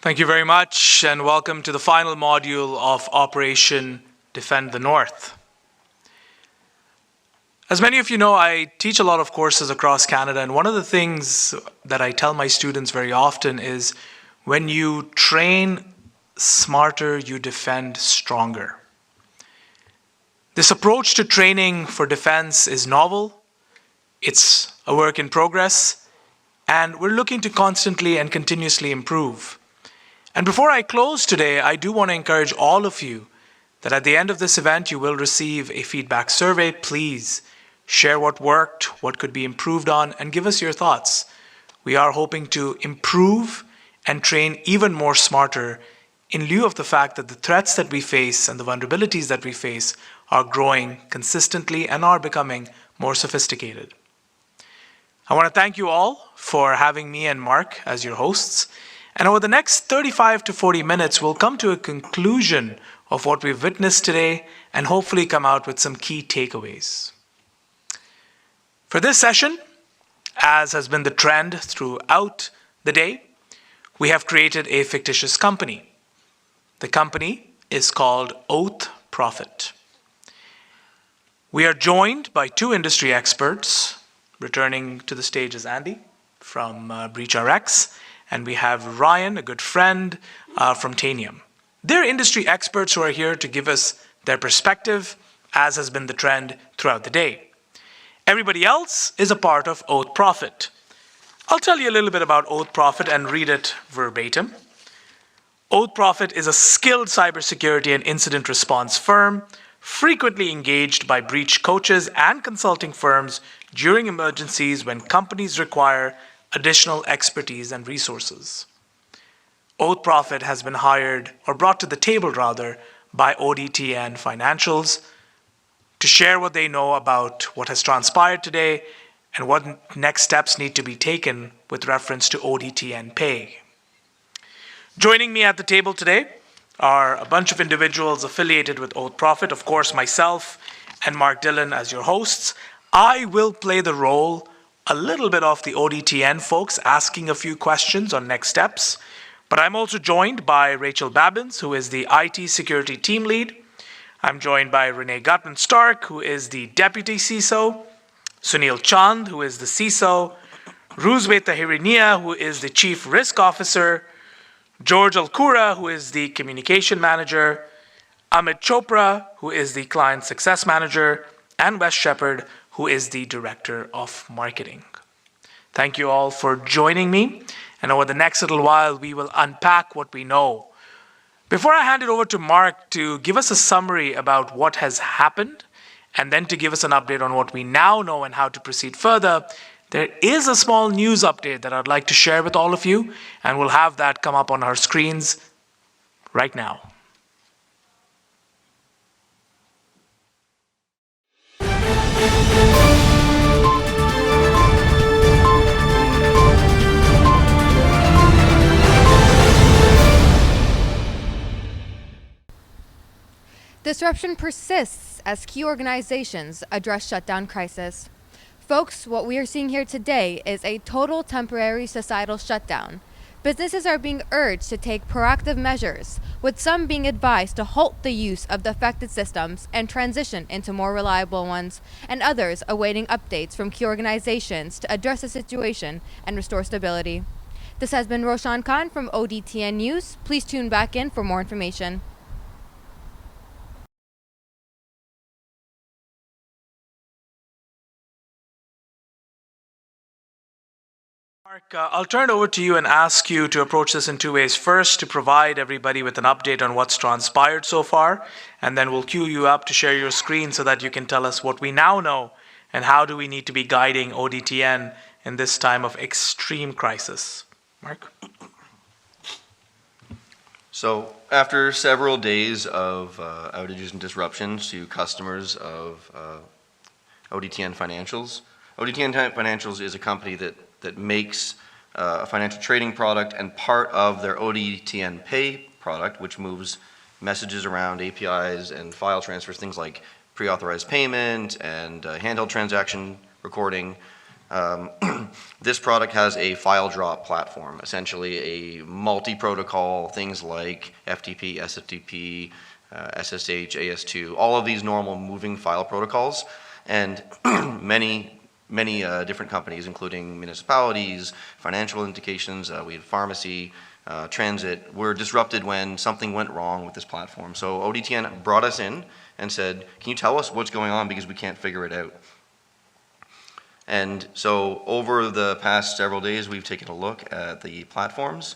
Thank you very much, and welcome to the final module of Operation Defend the North. As many of you know, I teach a lot of courses across Canada, and one of the things that I tell my students very often is when you train smarter, you defend stronger. This approach to training for defense is novel, it's a work in progress, and we're looking to constantly and continuously improve. And before I close today, I do want to encourage all of you that at the end of this event, you will receive a feedback survey. Please share what worked, what could be improved on, and give us your thoughts. We are hoping to improve and train even more smarter in lieu of the fact that the threats that we face and the vulnerabilities that we face are growing consistently and are becoming more sophisticated. I want to thank you all for having me and Mark as your hosts. And over the next 35 to 40 minutes, we'll come to a conclusion of what we've witnessed today and hopefully come out with some key takeaways. For this session, as has been the trend throughout the day, we have created a fictitious company. The company is called Oath Profit. We are joined by two industry experts. Returning to the stage is Andy from breachRx. And we have Ryan, a good friend, from Tanium. They're industry experts who are here to give us their perspective, as has been the trend throughout the day. Everybody else is a part of Oath Profit. I'll tell you a little bit about Oath Profit and read it verbatim. Oath Profit is a skilled cybersecurity and incident response firm, frequently engaged by breach coaches and consulting firms during emergencies when companies require additional expertise and resources. Oath Profit has been hired, or brought to the table rather, by ODTN Financials to share what they know about what has transpired today and what next steps need to be taken with reference to ODTN Pay. Joining me at the table today are a bunch of individuals affiliated with Oath Profit, of course myself and Mark Dillon as your hosts. I will play the role a little bit of the ODTN folks, asking a few questions on next steps. But I'm also joined by Rachel Babbins, who is the IT security team lead. I'm joined by Renee Gutman-Stark, who is the deputy CISO, Sunil Chand, who is the CISO, Ruzwe Tahirinia, who is the chief risk officer, George Alkura, who is the communication manager, Amit Chopra, who is the client success manager, and Wes Shepard, who is the Director of Marketing. Thank you all for joining me, and over the next little while, we will unpack what we know. Before I hand it over to Mark to give us a summary about what has happened, and then to give us an update on what we now know and how to proceed further, there is a small news update that I'd like to share with all of you, and we'll have that come up on our screens right now. Disruption persists as key organizations address shutdown crisis. Folks, what we are seeing here today is a total temporary societal shutdown. Businesses are being urged to take proactive measures, with some being advised to halt the use of the affected systems and transition into more reliable ones, and others awaiting updates from key organizations to address the situation and restore stability. This has been Roshan Khan from ODTN News. Please tune back in for more information. Mark, I'll turn it over to you and ask you to approach this in two ways. First, to provide everybody with an update on what's transpired so far, and then we'll queue you up to share your screen so that you can tell us what we now know and how do we need to be guiding ODTN in this time of extreme crisis. Mark? So after several days of outages and disruptions to customers of ODTN Financials, ODTN Financials is a company that makes a financial trading product, and part of their ODTN Pay product, which moves messages around APIs and file transfers, things like pre-authorized payment and handheld transaction recording, This product has a file drop platform, essentially a multi-protocol, things like FTP, SFTP, SSH, AS2, all of these normal moving file protocols, and many different companies, including municipalities, financial institutions, we had pharmacy, transit, were disrupted when something went wrong with this platform. So ODTN brought us in and said, can you tell us what's going on because we can't figure it out? And so over the past several days, we've taken a look at the platforms,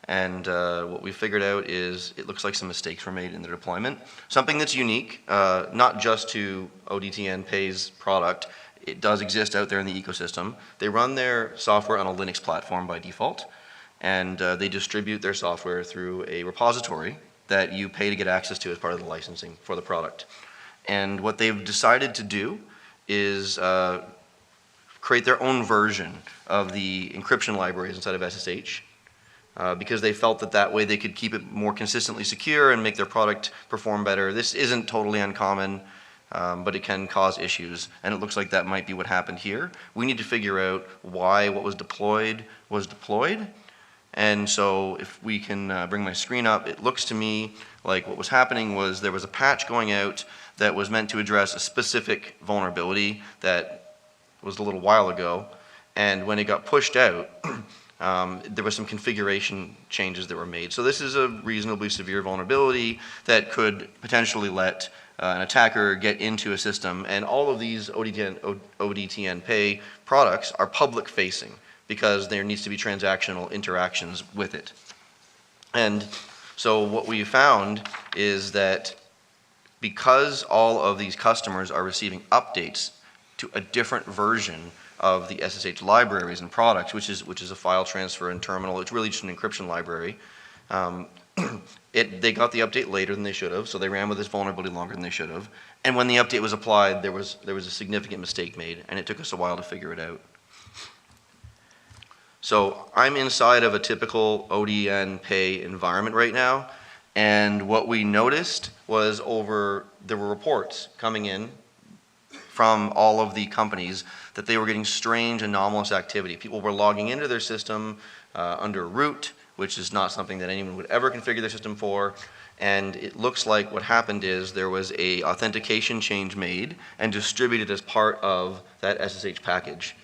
and what we figured out is it looks like some mistakes were made in their deployment. Something that's unique, not just to ODTN Pay's product, it does exist out there in the ecosystem. They run their software on a Linux platform by default, and they distribute their software through a repository that you pay to get access to as part of the licensing for the product. And what they've decided to do is create their own version of the encryption libraries inside of SSH, because they felt that that way they could keep it more consistently secure and make their product perform better. This isn't totally uncommon, but it can cause issues, and it looks like that might be what happened here. We need to figure out why what was deployed, and so if we can bring my screen up, it looks to me like what was happening was there was a patch going out that was meant to address a specific vulnerability that was a little while ago, and when it got pushed out, there was some configuration changes that were made. So this is a reasonably severe vulnerability that could potentially let an attacker get into a system, and all of these ODTN Pay products are public facing because there needs to be transactional interactions with it. And so what we found is that because all of these customers are receiving updates to a different version of the SSH libraries and products, which is a file transfer and terminal. It's really just an encryption library. They got the update later than they should have, so they ran with this vulnerability longer than they should have. And when the update was applied, there was a significant mistake made, and it took us a while to figure it out. So I'm inside of a typical ODTN Pay environment right now, and what we noticed was there were reports coming in from all of the companies that they were getting strange, anomalous activity. People were logging into their system under root, which is not something that anyone would ever configure their system for. And it looks like what happened is there was a authentication change made and distributed as part of that SSH package.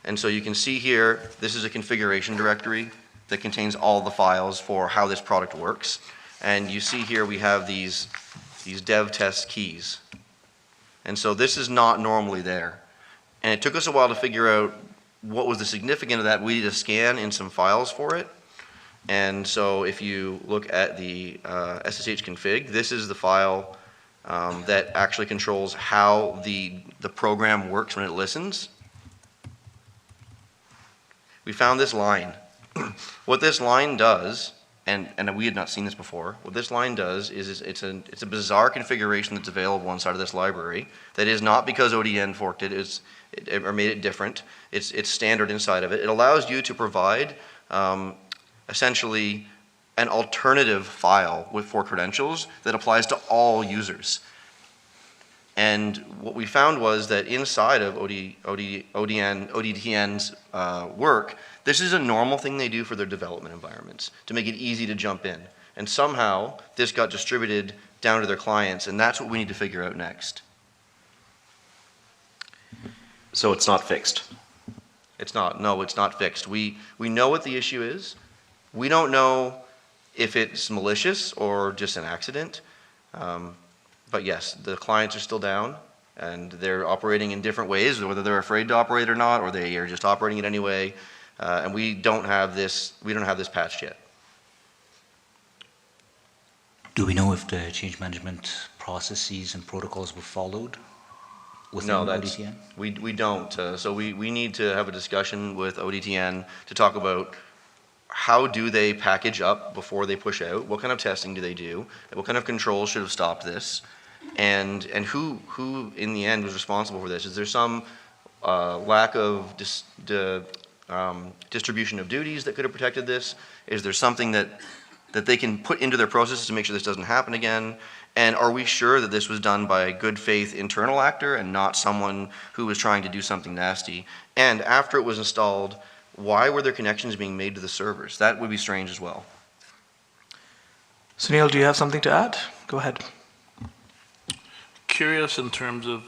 And so you can see here, this is a configuration directory that contains all the files for how this product works. And you see here we have these dev test keys. And so this is not normally there. And it took us a while to figure out what was the significance of that. We needed to scan in some files for it. And so if you look at the SSH config, this is the file that actually controls how the program works when it listens. We found this line. What this line does, and we had not seen this before, what this line does is it's a bizarre configuration that's available inside of this library that is not because ODN forked it, or made it different. It's standard inside of it. It allows you to provide essentially an alternative file for credentials that applies to all users. And what we found was that inside of ODTN's work, this is a normal thing they do for their development environments to make it easy to jump in. And somehow this got distributed down to their clients, and that's what we need to figure out next. So it's not fixed? It's not. No, it's not fixed. We know what the issue is. We don't know if it's malicious or just an accident. But yes, the clients are still down, and they're operating in different ways, whether they're afraid to operate or not, or they are just operating it anyway. And we don't have this patched yet. Do we know if the change management processes and protocols were followed within ODTN? We don't. So we need to have a discussion with ODTN to talk about how do they package up before they push out? What kind of testing do they do? What kind of controls should have stopped this? And who in the end was responsible for this? Is there some lack of distribution of duties that could have protected this? Is there something that they can put into their processes to make sure this doesn't happen again? And are we sure that this was done by a good faith internal actor and not someone who was trying to do something nasty? And after it was installed, why were there connections being made to the servers? That would be strange as well. Sunil, do you have something to add? Go ahead. Curious in terms of,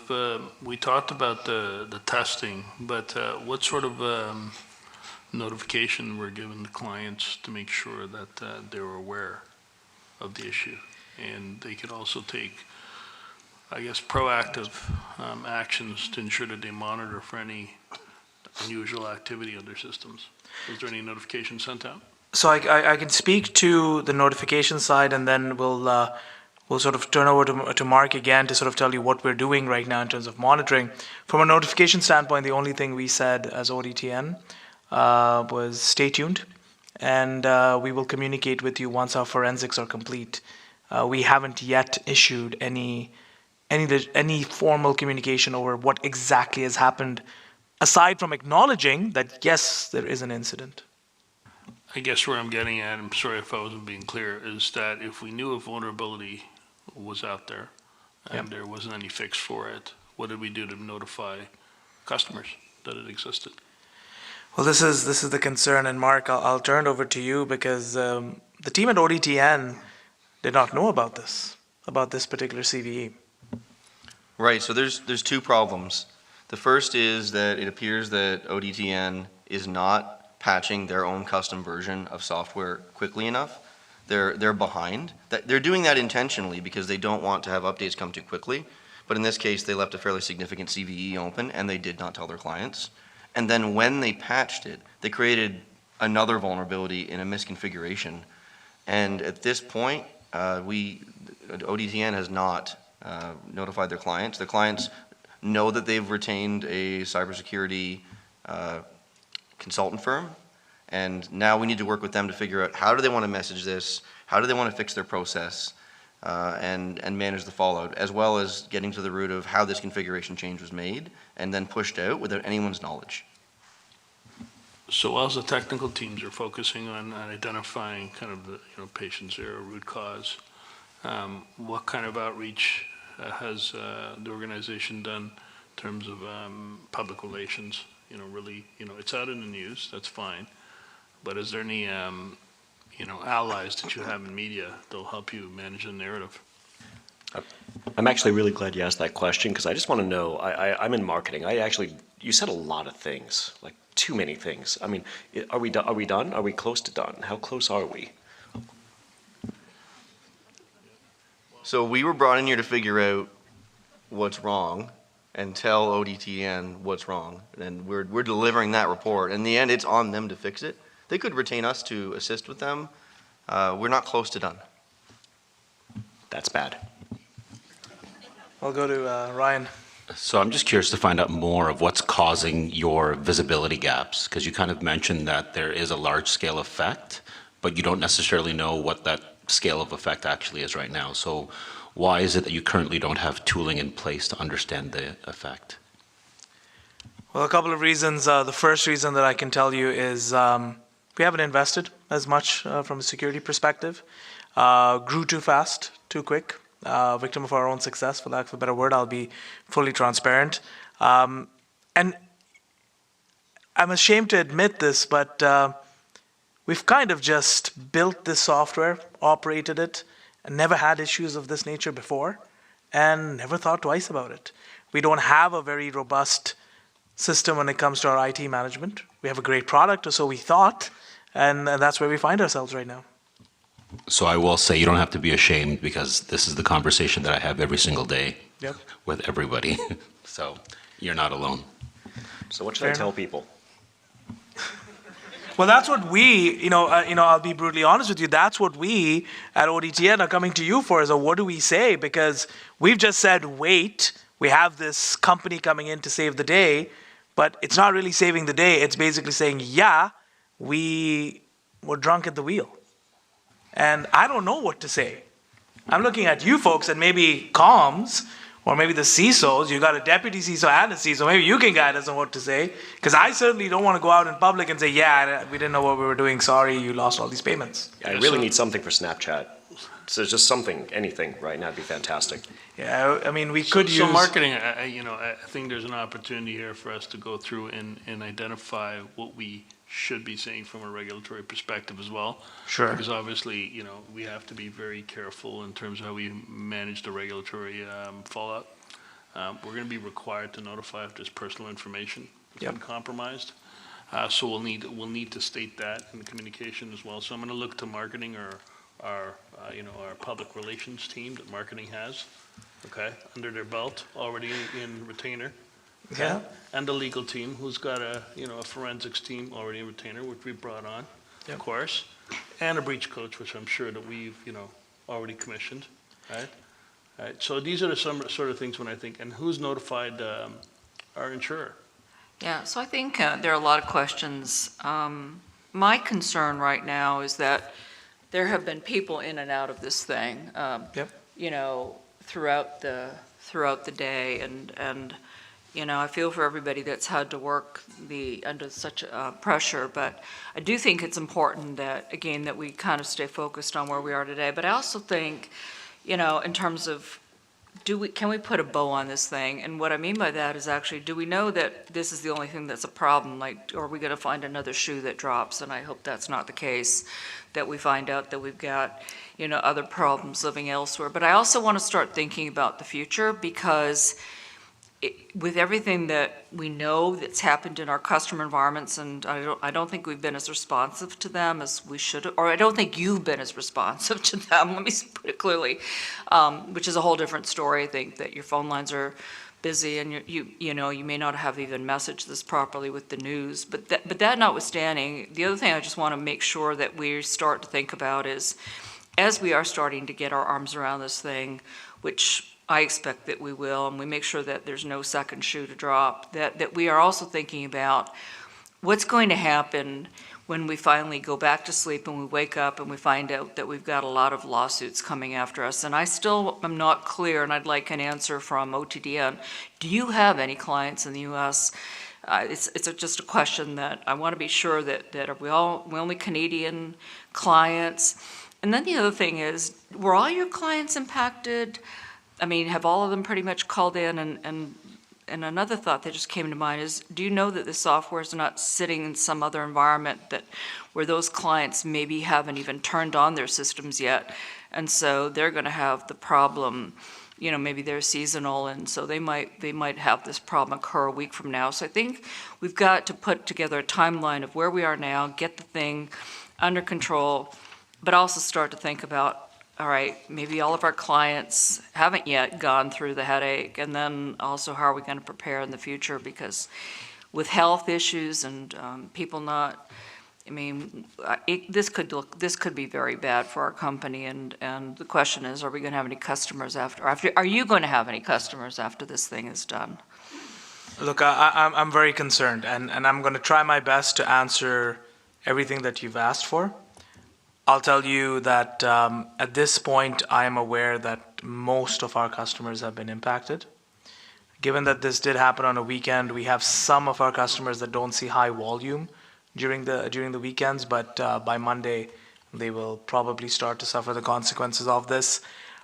we talked about the testing, but what sort of notification were given to clients to make sure that they were aware of the issue? And they could also take, I guess, proactive actions to ensure that they monitor for any unusual activity on their systems. Was there any notification sent out? So I can speak to the notification side, and then we'll sort of turn over to Mark again to sort of tell you what we're doing right now in terms of monitoring. From a notification standpoint, the only thing we said as ODTN was stay tuned, and we will communicate with you once our forensics are complete. We haven't yet issued any formal communication over what exactly has happened, aside from acknowledging that yes, there is an incident. I guess where I'm getting at, I'm sorry if I wasn't being clear, is that if we knew a vulnerability was out there and there wasn't any fix for it, what did we do to notify customers that it existed? Well, this is the concern, and Mark, I'll turn it over to you because the team at ODTN did not know about this particular CVE. Right, so there's two problems. The first is that it appears that ODTN is not patching their own custom version of software quickly enough. They're behind. They're doing that intentionally because they don't want to have updates come too quickly. But in this case, they left a fairly significant CVE open, and they did not tell their clients. And then when they patched it, they created another vulnerability in a misconfiguration. And at this point, ODTN has not notified their clients. The clients know that they've retained a cybersecurity consultant firm, and now we need to work with them to figure out how do they want to message this, how do they want to fix their process, and manage the fallout, as well as getting to the root of how this configuration change was made and then pushed out without anyone's knowledge. So whilst the technical teams are focusing on identifying kind of the patient zero root cause, what kind of outreach has the organization done in terms of public relations? Really, it's out in the news, that's fine. But is there any, allies that you have in media that'll help you manage the narrative? I'm actually really glad you asked that question because I just want to know, I'm in marketing. You said a lot of things, like too many things. I mean, are we done? Are we close to done? How close are we? So we were brought in here to figure out what's wrong and tell ODTN what's wrong. And we're delivering that report. In the end, it's on them to fix it. They could retain us to assist with them. We're not close to done. That's bad. I'll go to Ryan. So I'm just curious to find out more of what's causing your visibility gaps, because you kind of mentioned that there is a large-scale effect, but you don't necessarily know what that scale of effect actually is right now. So why is it that you currently don't have tooling in place to understand the effect? Well, a couple of reasons. The first reason that I can tell you is we haven't invested as much from a security perspective. Grew too fast, too quick. Victim of our own success, for lack of a better word. I'll be fully transparent. And I'm ashamed to admit this, but we've kind of just built this software, operated it, and never had issues of this nature before, and never thought twice about it. We don't have a very robust system when it comes to our IT management. We have a great product, or so we thought, and that's where we find ourselves right now. So I will say you don't have to be ashamed, because this is the conversation that I have every single day with everybody. So you're not alone. So what should I tell people? Well, that's what we, I'll be brutally honest with you, that's what we at ODTN are coming to you for, is what do we say? Because we've just said, wait, we have this company coming in to save the day, but it's not really saving the day. It's basically saying, yeah, we were drunk at the wheel. And I don't know what to say. I'm looking at you folks and maybe comms, or maybe the CISOs. You got a deputy CISO and a CISO. Maybe you can guide us on what to say. Because I certainly don't want to go out in public and say, yeah, we didn't know what we were doing. Sorry, you lost all these payments. I really need something for Snapchat. So just something, anything, right now would be fantastic. Yeah, I mean, we could So use. marketing, I think there's an opportunity here for us to go through and identify what we should be saying from a regulatory perspective as well. Sure. Because obviously, we have to be very careful in terms of how we manage the regulatory fallout. We're going to be required to notify if there's personal information that's been Yep. compromised. So we'll need to state that in the communication as well. So I'm going to look to marketing or our public relations team that marketing has, okay, under their belt, already in retainer. okay? Yeah. And the legal team, who's got a forensics team already in retainer, which we brought on, Yep. of course, and a breach coach, which I'm sure that we've, already commissioned, right? Right, so these are some sort of things when I think, and who's notified our insurer? Yeah, so I think there are a lot of questions. My concern right now is that there have been people in and out of this thing, Yep. throughout the day, and I feel for everybody that's had to work under such pressure. But I do think it's important that, again, that we kind of stay focused on where we are today. But I also think, in terms of can we put a bow on this thing? And what I mean by that is actually, do we know that this is the only thing that's a problem? Like, or are we going to find another shoe that drops? And I hope that's not the case, that we find out that we've got, other problems living elsewhere. But I also want to start thinking about the future, because with everything that we know that's happened in our customer environments, and I don't think we've been as responsive to them as we should, or I don't think you've been as responsive to them, let me put it clearly, which is a whole different story. I think that your phone lines are busy, and you may not have even messaged this properly with the news. But that notwithstanding, the other thing I just want to make sure that we start to think about is, as we are starting to get our arms around this thing, which I expect that we will, and we make sure that there's no second shoe to drop, that we are also thinking about what's going to happen when we finally go back to sleep and we wake up and we find out that we've got a lot of lawsuits coming after us. And I still am not clear, and I'd like an answer from ODTN. Do you have any clients in the U.S.? It's just a question that I want to be sure that are we only Canadian clients? And then the other thing is, were all your clients impacted? I mean, have all of them pretty much called in? And another thought that just came to mind is, do you know that the software is not sitting in some other environment where those clients maybe haven't even turned on their systems yet? And so they're going to have the problem, maybe they're seasonal, and so they might have this problem occur a week from now. So I think we've got to put together a timeline of where we are now, get the thing under control, but also start to think about, all right, maybe all of our clients haven't yet gone through the headache, and then also how are we going to prepare in the future? Because with health issues and people not, this could be very bad for our company. And the question is, are we going to have any customers are you going to have any customers after this thing is done? Look, I'm very concerned, and I'm going to try my best to answer everything that you've asked for. I'll tell you that at this point, I am aware that most of our customers have been impacted. Given that this did happen on a weekend, we have some of our customers that don't see high volume during the weekends, but by Monday, they will probably start to suffer the consequences of this.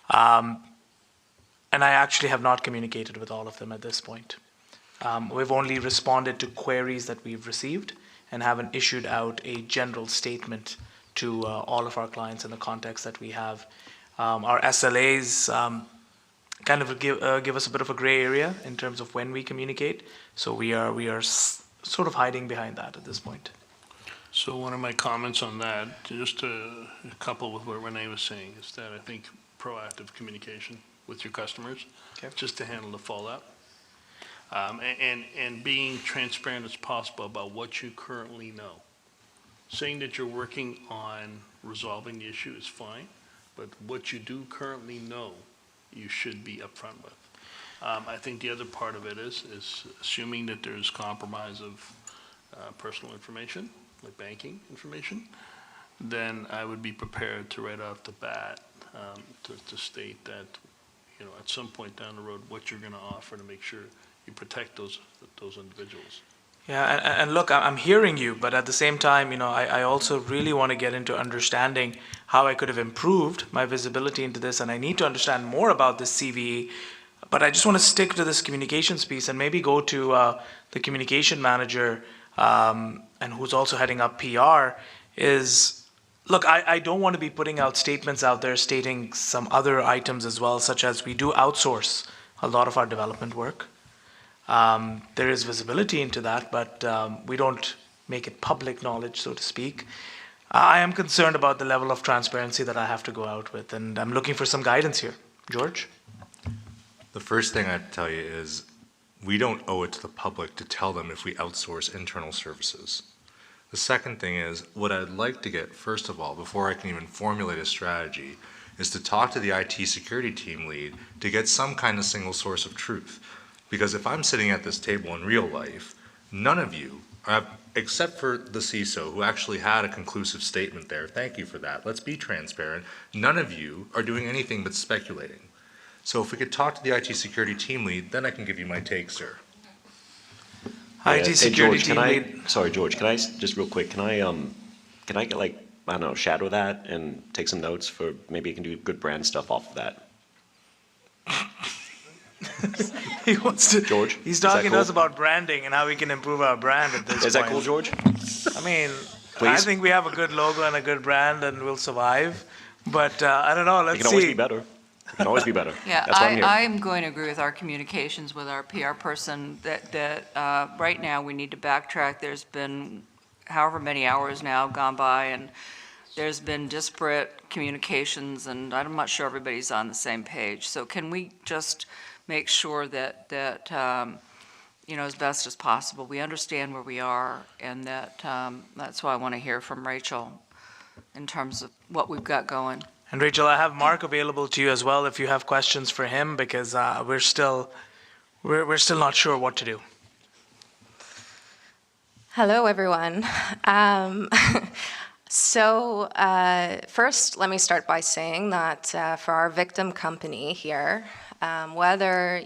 And I actually have not communicated with all of them at this point. We've only responded to queries that we've received and haven't issued out a general statement to all of our clients in the context that we have. Our SLAs kind of give us a bit of a gray area in terms of when we communicate. So we are sort of hiding behind that at this point. So one of my comments on that, just to couple with what Renee was saying, is that I think proactive communication with your customers, Okay. just to handle the fallout, and being transparent as possible about what you currently know. Saying that you're working on resolving the issue is fine, but what you do currently know, you should be upfront with. I think the other part of it is assuming that there's compromise of personal information, like banking information, then I would be prepared to right off the bat to state that, at some point down the road, what you're going to offer to make sure you protect those individuals. Yeah, and look, I'm hearing you, but at the same time, I also really want to get into understanding how I could have improved my visibility into this, and I need to understand more about this CVE. But I just want to stick to this communications piece and maybe go to the communication manager, and who's also heading up PR. Look, I don't want to be putting out statements out there stating some other items as well, such as we do outsource a lot of our development work. There is visibility into that, but we don't make it public knowledge, so to speak. I am concerned about the level of transparency that I have to go out with, and I'm looking for some guidance here. George? The first thing I'd tell you is we don't owe it to the public to tell them if we outsource internal services. The second thing is, what I'd like to get, first of all, before I can even formulate a strategy, is to talk to the IT security team lead to get some kind of single source of truth. Because if I'm sitting at this table in real life, none of you, except for the CISO, who actually had a conclusive statement there, thank you for that, let's be transparent, none of you are doing anything but speculating. So if we could talk to the IT security team lead, then I can give you my take, sir. IT security team lead. Sorry, George, can I, just real quick, can I get like, I don't know, shadow that and take some notes for, maybe you can do good brand stuff off of that? He wants to. George? He's talking to us about branding and how we can improve our brand at this point. Is that cool, George? I mean, Please? I think we have a good logo and a good brand and we'll survive. But I don't know, let's see. It can always be better. It can always be better. Yeah, That's why I'm here. I'm going to agree with our communications with our PR person that right now we need to backtrack. There's been however many hours now gone by, and there's been disparate communications, and I'm not sure everybody's on the same page. So can we just make sure that as best as possible, we understand where we are, and that's why I want to hear from Rachel in terms of what we've got going. And Rachel, I have Mark available to you as well if you have questions for him, because we're still not sure what to do. Hello, everyone. First, let me start by saying that for our victim company here, whether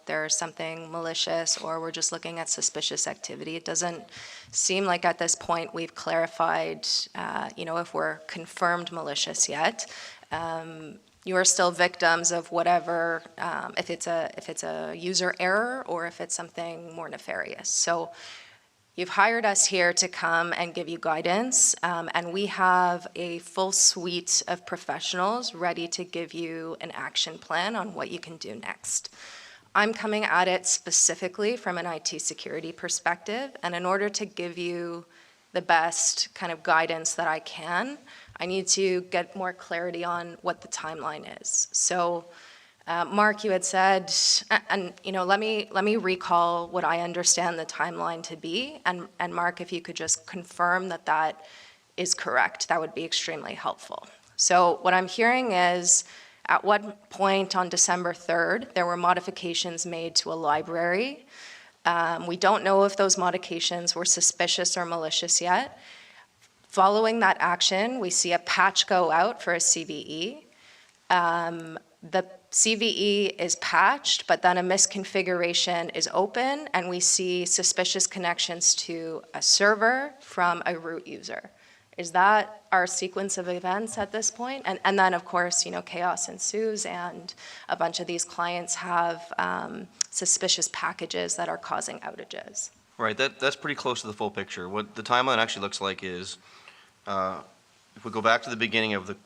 there's something malicious or we're just looking at suspicious activity, it doesn't seem like at this point we've clarified, if we're confirmed malicious yet. You are still victims of whatever, if it's a user error or if it's something more nefarious. So you've hired us here to come and give you guidance, and we have a full suite of professionals ready to give you an action plan on what you can do next. I'm coming at it specifically from an IT security perspective, and in order to give you the best kind of guidance that I can, I need to get more clarity on what the timeline is. So Mark, you had said, and let me recall what I understand the timeline to be, and Mark, if you could just confirm that that is correct, that would be extremely helpful. So what I'm hearing is, at what point on December 3rd, there were modifications made to a library. We don't know if those modifications were suspicious or malicious yet. Following that action, we see a patch go out for a CVE. The CVE is patched, but then a misconfiguration is open, and we see suspicious connections to a server from a root user. Is that our sequence of events at this point? And then, of course, chaos ensues, and a bunch of these clients have suspicious packages that are causing outages. Right, that's pretty close to the full picture. What the timeline actually looks like is, if we go back to the beginning of the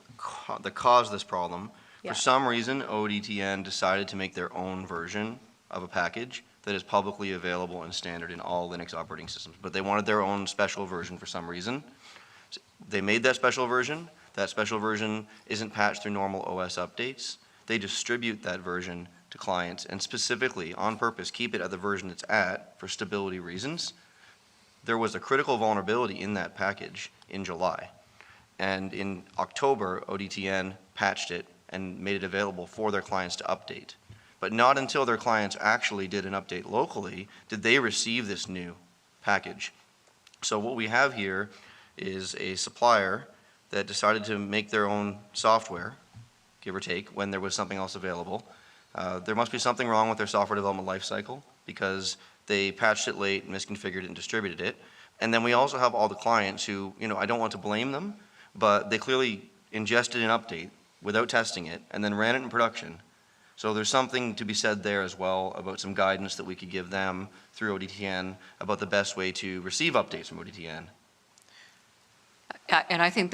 cause of this problem, Yeah. for some reason, ODTN decided to make their own version of a package that is publicly available and standard in all Linux operating systems. But they wanted their own special version for some reason. So they made that special version. That special version isn't patched through normal OS updates. They distribute that version to clients and specifically, on purpose, keep it at the version it's at for stability reasons. There was a critical vulnerability in that package in July. And in October, ODTN patched it and made it available for their clients to update. But not until their clients actually did an update locally did they receive this new package. So what we have here is a supplier that decided to make their own software, give or take, when there was something else available. There must be something wrong with their software development lifecycle, because they patched it late, misconfigured it, and distributed it. And then we also have all the clients who, I don't want to blame them, but they clearly ingested an update without testing it and then ran it in production. So there's something to be said there as well about some guidance that we could give them through ODTN about the best way to receive updates from ODTN. And I think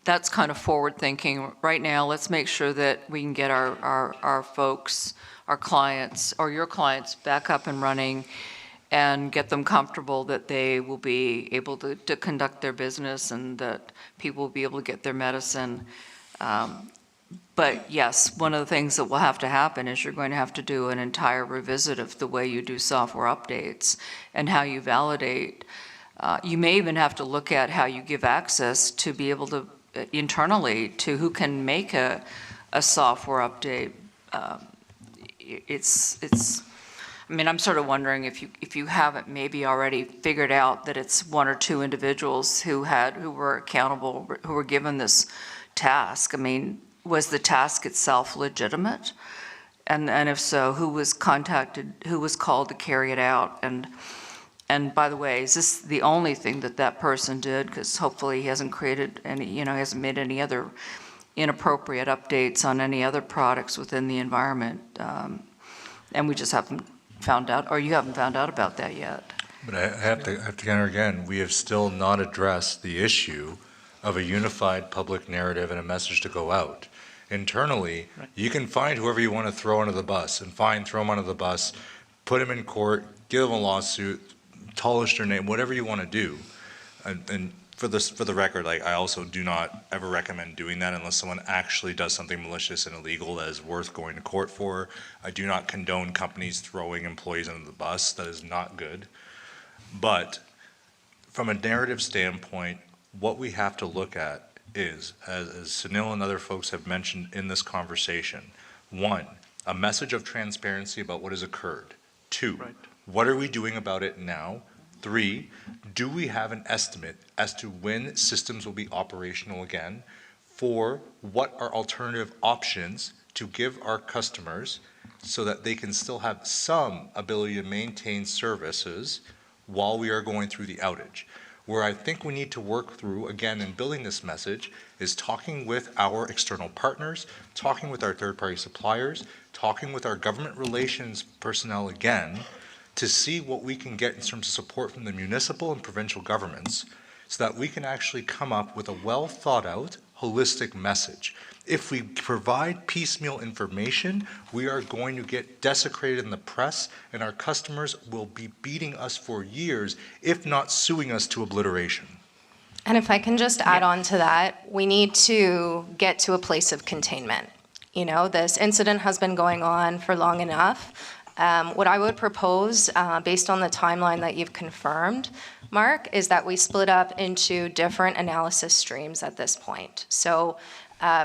that's kind of forward thinking. Right now, let's make sure that we can get our folks, our clients, or your clients back up and running and get them comfortable that they will be able to conduct their business and that people will be able to get their medicine. But yes, one of the things that will have to happen is you're going to have to do an entire revisit of the way you do software updates and how you validate. You may even have to look at how you give access to be able to internally to who can make a software update. I'm sort of wondering if you haven't maybe already figured out that it's one or two individuals who were accountable, who were given this task. Was the task itself legitimate? And if so, who was contacted, who was called to carry it out? And by the way, is this the only thing that person did? Because hopefully he hasn't created any, he hasn't made any other inappropriate updates on any other products within the environment. And we just haven't found out, or you haven't found out about that yet. But I have to counter again, we have still not addressed the issue of a unified public narrative and a message to go out. Internally, you can find whoever you want to throw under the bus and throw them under the bus, put them in court, give them a lawsuit, polish their name, whatever you want to do. And for the record, I also do not ever recommend doing that unless someone actually does something malicious and illegal that is worth going to court for. I do not condone companies throwing employees under the bus. That is not good. But from a narrative standpoint, what we have to look at is, as Sunil and other folks have mentioned in this conversation, 1, a message of transparency about what has occurred. 2, what are we doing about it now? 3, do we have an estimate as to when systems will be operational again? 4, what are alternative options to give our customers so that they can still have some ability to maintain services while we are going through the outage? Where I think we need to work through, again, in building this message, is talking with our external partners, talking with our third-party suppliers, talking with our government relations personnel again, to see what we can get in terms of support from the municipal and provincial governments so that we can actually come up with a well-thought-out, holistic message. If we provide piecemeal information, we are going to get desecrated in the press, and our customers will be beating us for years, if not suing us to obliteration. And if I can just add on to that, we need to get to a place of containment. This incident has been going on for long enough. What I would propose, based on the timeline that you've confirmed, Mark, is that we split up into different analysis streams at this point. So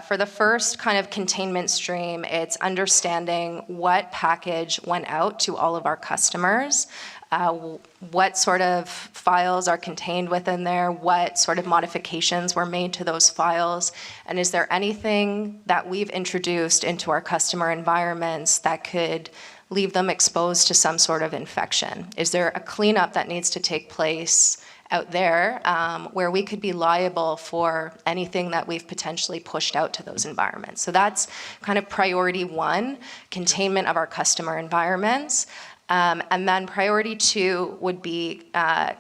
for the first kind of containment stream, it's understanding what package went out to all of our customers, what sort of files are contained within there, what sort of modifications were made to those files, and is there anything that we've introduced into our customer environments that could leave them exposed to some sort of infection? Is there a cleanup that needs to take place out there where we could be liable for anything that we've potentially pushed out to those environments? So that's kind of priority 1, containment of our customer environments. And then priority 2 would be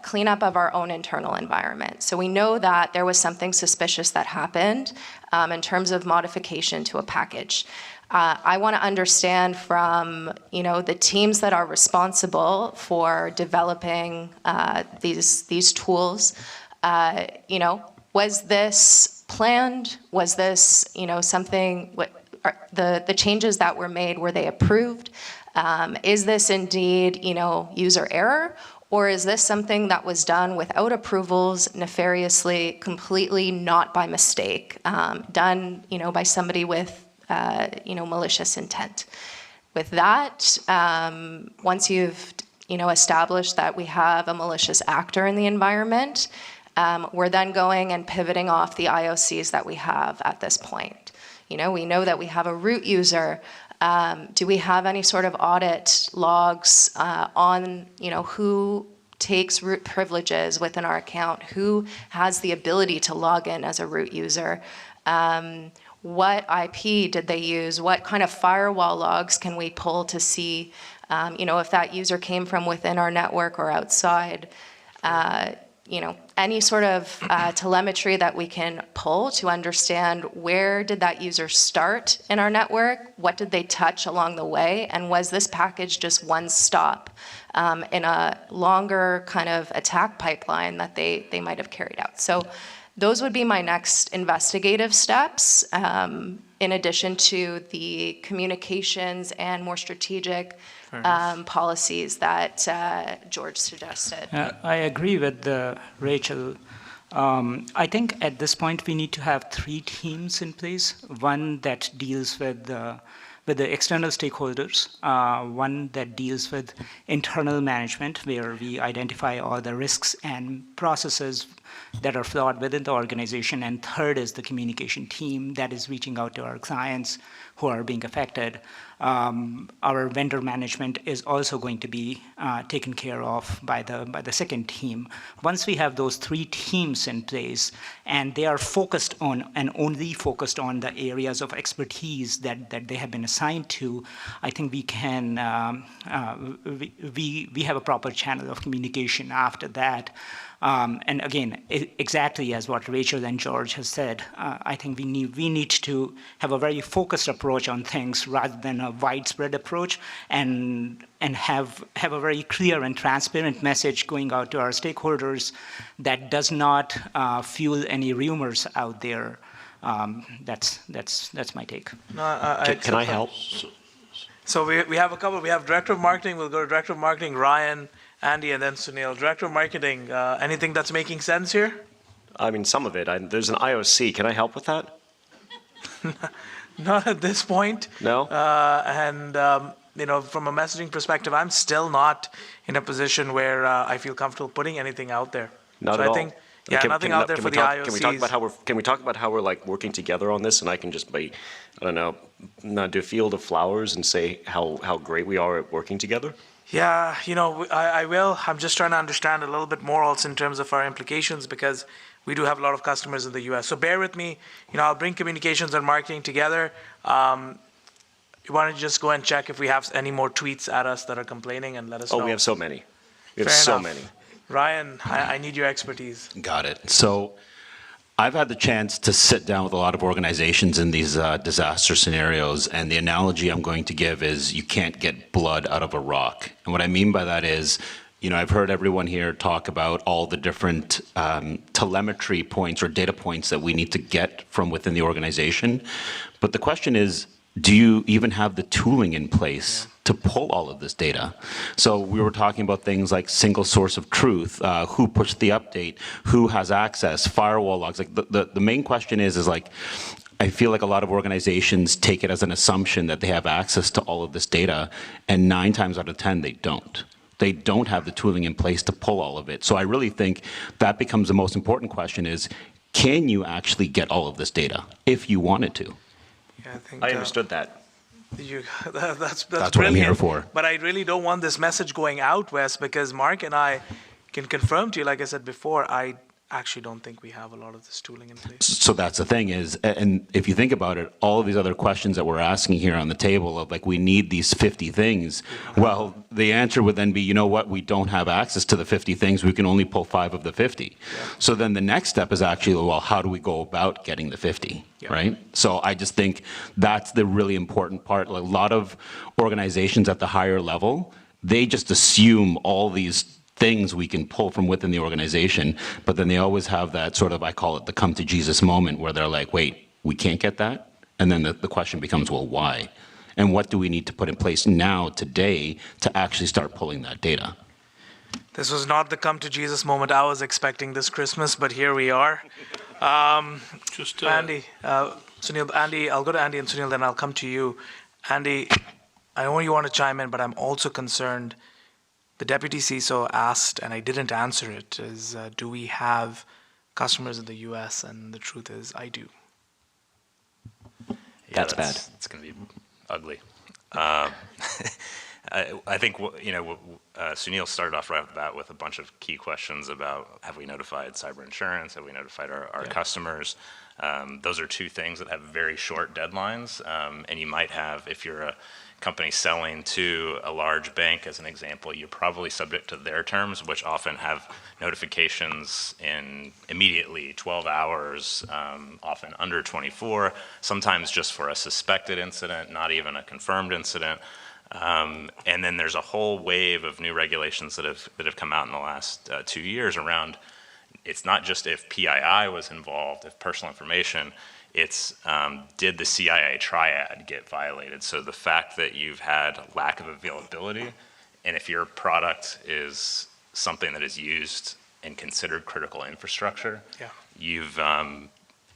cleanup of our own internal environment. So we know that there was something suspicious that happened in terms of modification to a package. I want to understand from the teams that are responsible for developing these tools. Was this planned? Was this something? The changes that were made, were they approved? Is this indeed user error? Or is this something that was done without approvals, nefariously, completely not by mistake, done by somebody with malicious intent? With that, once you've established that we have a malicious actor in the environment, we're then going and pivoting off the IOCs that we have at this point. We know that we have a root user Do we have any sort of audit logs on, who takes root privileges within our account? Who has the ability to log in as a root user? What IP did they use? What kind of firewall logs can we pull to see, if that user came from within our network or outside? Any sort of telemetry that we can pull to understand where did that user start in our network? What did they touch along the way? And was this package just one stop in a longer kind of attack pipeline that they might have carried out? So those would be my next investigative steps, in addition to the communications and more strategic policies that George suggested. I agree with Rachel. I think at this point we need to have 3 teams in place. One that deals with the external stakeholders, one that deals with internal management, where we identify all the risks and processes that are flawed within the organization, and third is the communication team that is reaching out to our clients who are being affected. Our vendor management is also going to be taken care of by the second team. Once we have those 3 teams in place, and they are focused on and only focused on the areas of expertise that they have been assigned to, I think we can we have a proper channel of communication after that. And again, exactly as what Rachel and George has said, I think we need to have a very focused approach on things rather than a widespread approach, and have a very clear and transparent message going out to our stakeholders that does not fuel any rumors out there. That's my take. No, Can I help? So we have a couple. We have Director of Marketing. We'll go to Director of Marketing, Ryan, Andy, and then Sunil. Director of Marketing, anything that's making sense here? I mean, some of it. There's an IOC. Can I help with that? Not at this point. No? From a messaging perspective, I'm still not in a position where I feel comfortable putting anything out there. Not at all. I think, nothing out there for the IOCs. Can we talk about how we're like working together on this, and I can just be, I don't know, not do a field of flowers and say how great we are at working together? Yeah, I will. I'm just trying to understand a little bit more also in terms of our implications, because we do have a lot of customers in the US. So bear with me. I'll bring communications and marketing together. You want to just go and check if we have any more tweets at us that are complaining, and let us know. Oh, we have so many. We have Fair so enough. many. Ryan, I need your expertise. Got it. So I've had the chance to sit down with a lot of organizations in these disaster scenarios, and the analogy I'm going to give is you can't get blood out of a rock. And what I mean by that is, I've heard everyone here talk about all the different telemetry points or data points that we need to get from within the organization. But the question is, do you even have the tooling in place to pull all of this data? So we were talking about things like single source of truth, who pushed the update, who has access, firewall logs. Like the main question is like, I feel like a lot of organizations take it as an assumption that they have access to all of this data, and 9 times out of 10 they don't. They don't have the tooling in place to pull all of it. So I really think that becomes the most important question is, can you actually get all of this data if you wanted to? Yeah, I understood that. That's what I'm here brilliant. for. But I really don't want this message going out, Wes, because Mark and I can confirm to you, like I said before, I actually don't think we have a lot of this tooling in place. So that's the thing is, and if you think about it, all of these other questions that we're asking here on the table of like, we need these 50 things. Well, the answer would then be, you know what, we don't have access to the 50 things. We can only pull 5 of the 50. Yeah. So then the next step is actually, well, how do we go about getting the 50, right? So I just think that's the really important part. Like, a lot of organizations at the higher level, they just assume all these things we can pull from within the organization, but then they always have that sort of, I call it the come to Jesus moment, where they're like, wait, we can't get that? And then the question becomes, well, why? And what do we need to put in place now, today, to actually start pulling that data? This was not the come to Jesus moment I was expecting this Christmas, but here we are. Andy, Sunil, Andy, I'll go to Andy and Sunil, then I'll come to you. Andy, I know you want to chime in, but I'm also concerned. The Deputy CISO asked, and I didn't answer it, is do we have customers in the US? And the truth is, I do. That's bad. It's going to be ugly. Um, I think, Sunil started off right off the bat with a bunch of key questions about, have we notified cyber insurance? Have we notified our customers? Those are two things that have very short deadlines. And you might have, if you're a company selling to a large bank, as an example, you're probably subject to their terms, which often have notifications in immediately 12 hours, often under 24, sometimes just for a suspected incident, not even a confirmed incident. And then there's a whole wave of new regulations that have come out in the last 2 years around, it's not just if PII was involved, if personal information, it's did the CIA triad get violated? So the fact that you've had lack of availability, and if your product is something that is used and considered critical infrastructure, you've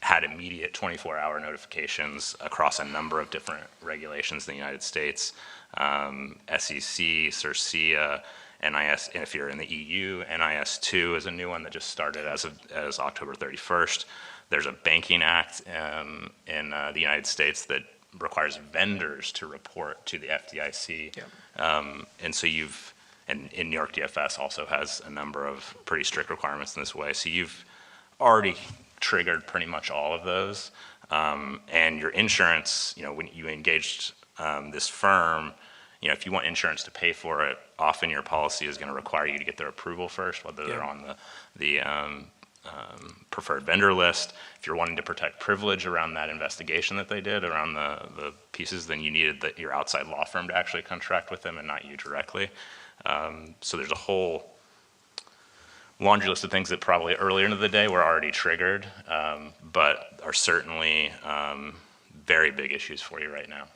had immediate 24-hour notifications across a number of different regulations in the United States, SEC, CERCIA, NIS, and if you're in the EU, NIS2 is a new one that just started as October 31st. There's a banking act in the United States that requires vendors to report to the FDIC. And so and in New York DFS also has a number of pretty strict requirements in this way. So you've already triggered pretty much all of those. And your insurance, when you engaged this firm, if you want insurance to pay for it, often your policy is going to require you to get their approval first, whether they're on the preferred vendor list. If you're wanting to protect privilege around that investigation that they did around the pieces, then you needed your outside law firm to actually contract with them and not you directly. So there's a whole laundry list of things that probably earlier in the day were already triggered, but are certainly very big issues for you right now.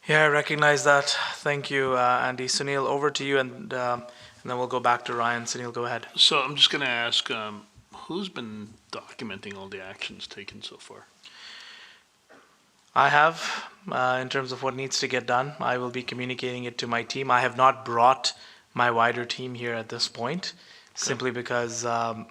Yeah, I recognize that. Thank you, Andy. Sunil, over to you, and then we'll go back to Ryan. Sunil, go ahead. So I'm just going to ask, who's been documenting all the actions taken so far? I have, in terms of what needs to get done. I will be communicating it to my team. I have not brought my wider team here at this point, simply because I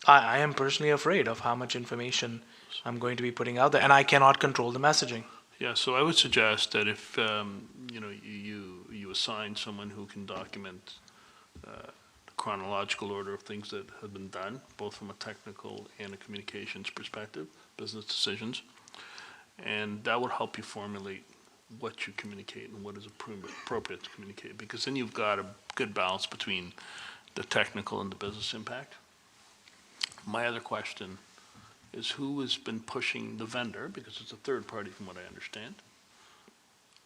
am personally afraid of how much information I'm going to be putting out there, and I cannot control the messaging. Yeah, so I would suggest that if you assign someone who can document the chronological order of things that have been done, both from a technical and a communications perspective, business decisions, and that would help you formulate what you communicate and what is appropriate to communicate, because then you've got a good balance between the technical and the business impact. My other question is, who has been pushing the vendor, because it's a third party from what I understand,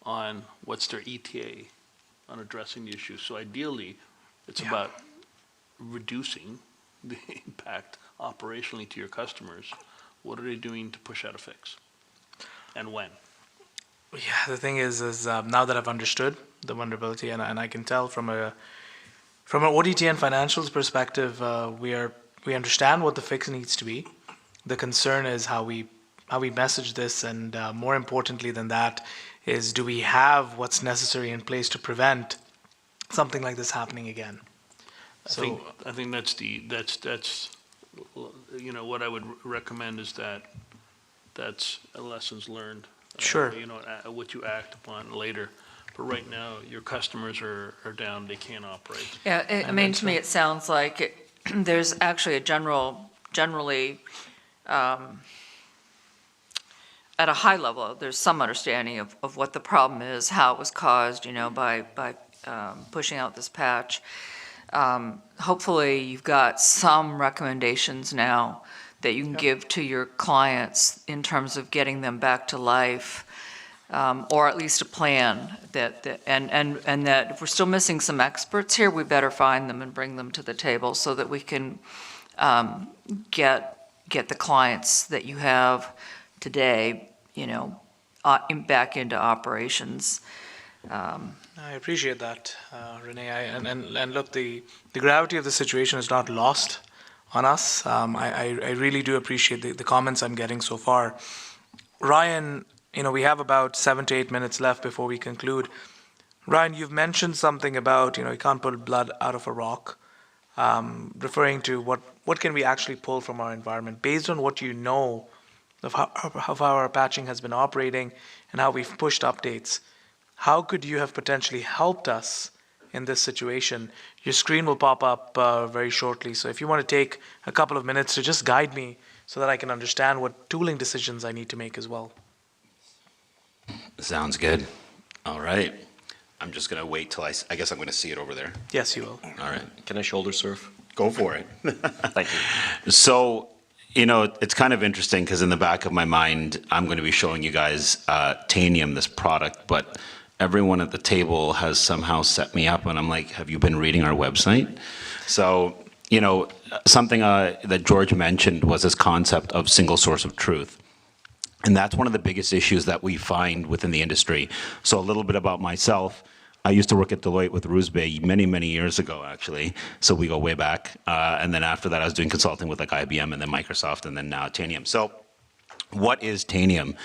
on what's their ETA on addressing the issue? So ideally, it's about reducing the impact operationally to your customers. What are they doing to push out a fix? And when? Yeah, the thing is now that I've understood the vulnerability, and I can tell from an ODTN financials perspective, we understand what the fix needs to be. The concern is how we message this, and more importantly than that is, do we have what's necessary in place to prevent something like this happening again? I think that's what I would recommend is that's a lessons learned. Sure. What you act upon later. But right now, your customers are down; they can't operate. Yeah, to me, it sounds like there's actually a generally. At a high level, there's some understanding of what the problem is, how it was caused, by pushing out this patch. Hopefully, you've got some recommendations now that you can give to your clients in terms of getting them back to life, or at least a plan and that if we're still missing some experts here, we better find them and bring them to the table so that we can get the clients that you have today, back into operations. I appreciate that, Renee. And look, the gravity of the situation is not lost on us. I really do appreciate the comments I'm getting so far. Ryan, we have about 7 to 8 minutes left before we conclude. Ryan, you've mentioned something about, you can't pull blood out of a rock, referring to what can we actually pull from our environment based on what you know of how our patching has been operating and how we've pushed updates. how could you have potentially helped us in this situation? Your screen will pop up very shortly. So if you want to take a couple of minutes to just guide me so that I can understand what tooling decisions I need to make as well. Sounds good. All right. I'm just going to wait till I guess I'm going to see it over there. Yes, you will. All right. Can I shoulder surf? Go for it. Thank you. So, it's kind of interesting because in the back of my mind, I'm going to be showing you guys Tanium, this product, but everyone at the table has somehow set me up and I'm like, have you been reading our website? So, something that George mentioned was this concept of single source of truth. And that's one of the biggest issues that we find within the industry. So a little bit about myself. I used to work at Deloitte with Rusbe many, many years ago, actually. So we go way back. And then after that, I was doing consulting with like IBM and then Microsoft and then now Tanium. So what is Tanium?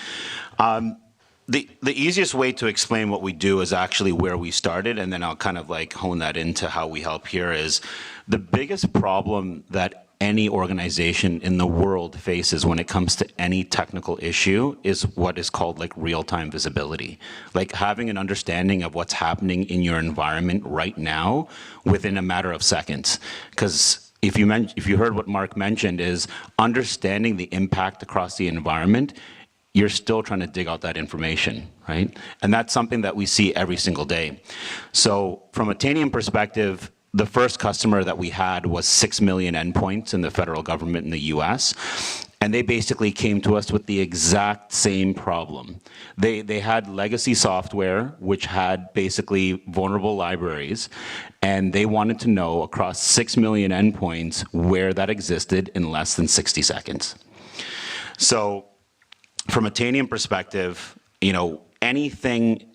The easiest way to explain what we do is actually where we started, and then I'll kind of like hone that into how we help here is the biggest problem that any organization in the world faces when it comes to any technical issue is what is called like real-time visibility. Like having an understanding of what's happening in your environment right now within a matter of seconds. Because if you heard what Mark mentioned is understanding the impact across the environment, you're still trying to dig out that information, right? And that's something that we see every single day. So from a Tanium perspective, the first customer that we had was 6 million endpoints in the federal government in the US. And they basically came to us with the exact same problem. They had legacy software, which had basically vulnerable libraries, and they wanted to know across 6 million endpoints where that existed in less than 60 seconds. So from a Tanium perspective, anything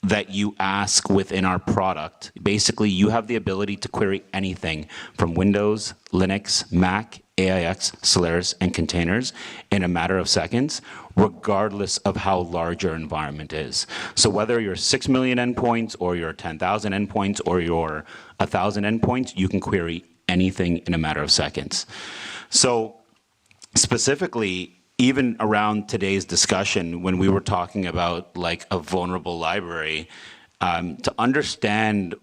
that you ask within our product, basically you have the ability to query anything from Windows, Linux, Mac, AIX, Solaris, and containers in a matter of seconds, regardless of how large your environment is. So whether you're 6 million endpoints or you're 10,000 endpoints or you're 1,000 endpoints, you can query anything in a matter of seconds. So specifically, even around today's discussion, when we were talking about like a vulnerable library, to understand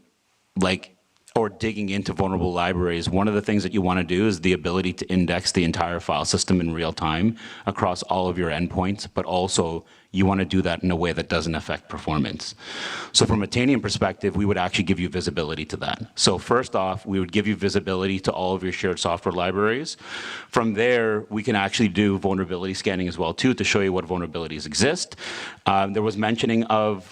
or digging into vulnerable libraries, one of the things that you want to do is the ability to index the entire file system in real time across all of your endpoints, but also you want to do that in a way that doesn't affect performance. So from a Tanium perspective, we would actually give you visibility to that. So first off, we would give you visibility to all of your shared software libraries. From there, we can actually do vulnerability scanning as well too to show you what vulnerabilities exist. There was mentioning of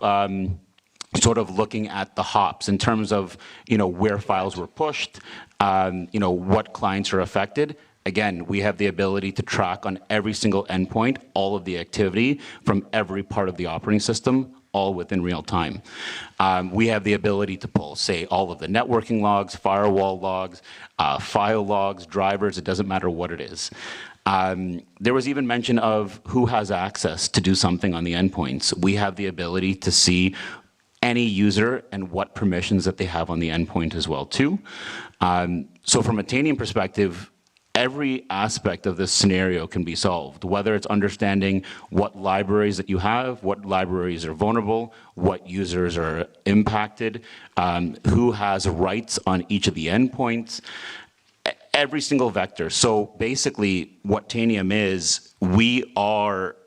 sort of looking at the hops in terms of where files were pushed, what clients are affected. Again, we have the ability to track on every single endpoint all of the activity from every part of the operating system, all within real time. We have the ability to pull, say, all of the networking logs, firewall logs, file logs, drivers, it doesn't matter what it is. There was even mention of who has access to do something on the endpoints. We have the ability to see any user and what permissions that they have on the endpoint as well too. So from a Tanium perspective, every aspect of this scenario can be solved, whether it's understanding what libraries that you have, what libraries are vulnerable, what users are impacted, who has rights on each of the endpoints, every single vector. So basically what Tanium is, we are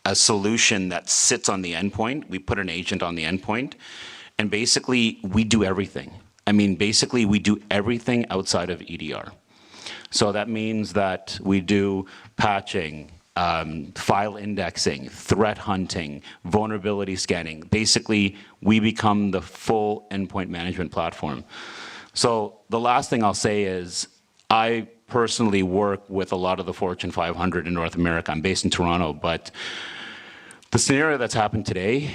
a solution that sits on the endpoint. We put an agent on the endpoint, and basically we do everything. I mean, basically we do everything outside of EDR. So that means that we do patching, file indexing, threat hunting, vulnerability scanning. Basically, we become the full endpoint management platform. So the last thing I'll say is I personally work with a lot of the Fortune 500 in North America. I'm based in Toronto, but the scenario that's happened today,